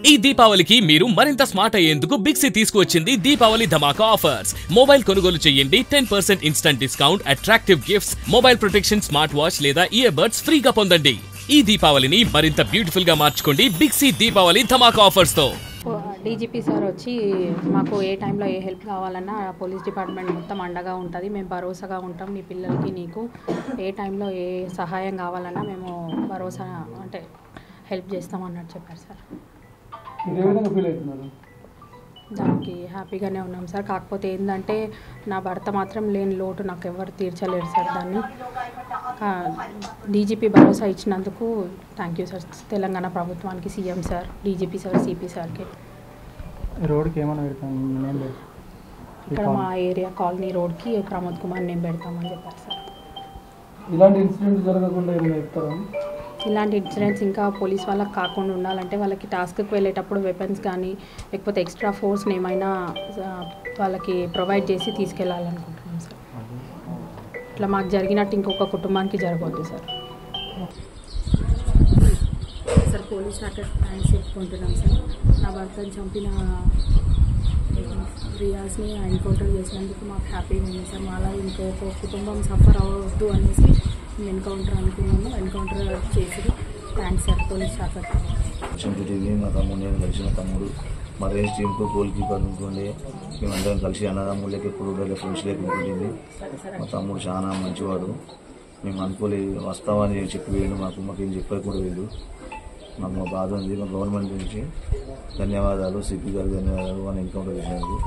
ఈ దీపావళికి మీరు మరింత స్మార్ట్ అయ్యేందుకు బిగ్ సి తీసుకువచ్చింది దీపావళి ధమాకా ఆఫర్స్. మొబైల్ కొనుగోలు చేయండి 10% instant discount, attractive gifts, mobile protection, smart watch లేదా ఇయర్ బడ్స్ ఫ్రీగా పొందండి. ఈ దీపావళిని మరింత బ్యూటిఫుల్ గా మార్చుకోండి బిగ్ సి దీపావళి ధమాకా ఆఫర్స్ తో. డీజీపీ సార్ వచ్చి మాకు ఏ టైంలో ఏ హెల్ప్ కావాలన్నా పోలీస్ డిపార్ట్మెంట్ మొత్తం అండగా ఉంటుంది, మేము భరోసాగా ఉంటాం, నీ పిల్లలకి నీకు ఏ టైంలో ఏ సహాయం కావాలన్నా మేము భరోసా అంటే హెల్ప్ చేస్తాం అన్నట్టు చెప్పారు సార్. దానికి హ్యాపీగానే ఉన్నాం సార్. కాకపోతే ఏంటంటే నా భర్త మాత్రం లేని లోటు నాకు ఎవరు తీర్చలేరు సార్. దాన్ని డీజీపీ భరోసా ఇచ్చినందుకు థ్యాంక్ యూ సార్. తెలంగాణ ప్రభుత్వానికి, CM sir, DGP sir, CP సార్కి. రోడ్కి ఏమైనా పెడతాం ఇక్కడ మా ఏరియా కాలనీ రోడ్కి ప్రమోద్ కుమార్ నేమ్ పెడతామని చెప్పారు సార్. ఇలాంటి ఇన్సిడెంట్స్ జరగకుండా ఏమైనా చెప్తారా? ఇలాంటి ఇన్సిడెంట్స్ ఇంకా పోలీస్ వాళ్ళకి కాకుండా ఉండాలంటే వాళ్ళకి టాస్క్కి వెళ్ళేటప్పుడు వెపన్స్ కానీ లేకపోతే ఎక్స్ట్రా ఫోర్స్ని ఏమైనా వాళ్ళకి ప్రొవైడ్ చేసి తీసుకెళ్ళాలనుకుంటున్నాం సార్. ఇట్లా మాకు జరిగినట్టు ఇంకొక కుటుంబానికి జరగవద్దు సార్. సార్ పోలీస్ నాకు థ్యాంక్స్ చెప్పుకుంటున్నాం సార్. నా భర్తను చంపిన రియాజ్ని ఎన్కౌంటర్ చేసినందుకు మాకు హ్యాపీగా ఉంది సార్. మాలా ఇంకొక కుటుంబం సఫర్ అవ్వద్దు అనేసి మేము ఎన్కౌంటర్ అనుకున్నాము, ఎన్కౌంటర్ చేసి థ్యాంక్స్ సార్ పోలీస్ శాఖ. టీవీ మా తమ్ముడు, నేను కలిసిన తమ్ముడు, మా రేంజ్ టీంకు గోల్ కీపర్ ఉంటుండే, మేమందరం కలిసి అన్నదమ్ములకి ఎప్పుడు ఫ్రెండ్స్ లేక ఉంటుంటుంది. మా తమ్ముడు చాలా మంచివాడు, మేము అనుకోలేదు వస్తామని చెప్పి వేడు, మాకేం చెప్పే కూడా వేడు. మాకు మా బాధ ఉంది. మా గవర్నమెంట్ నుంచి ధన్యవాదాలు, సిపి గారు ధన్యవాదాలు, అని ఎన్కౌంటర్ చేసినందుకు.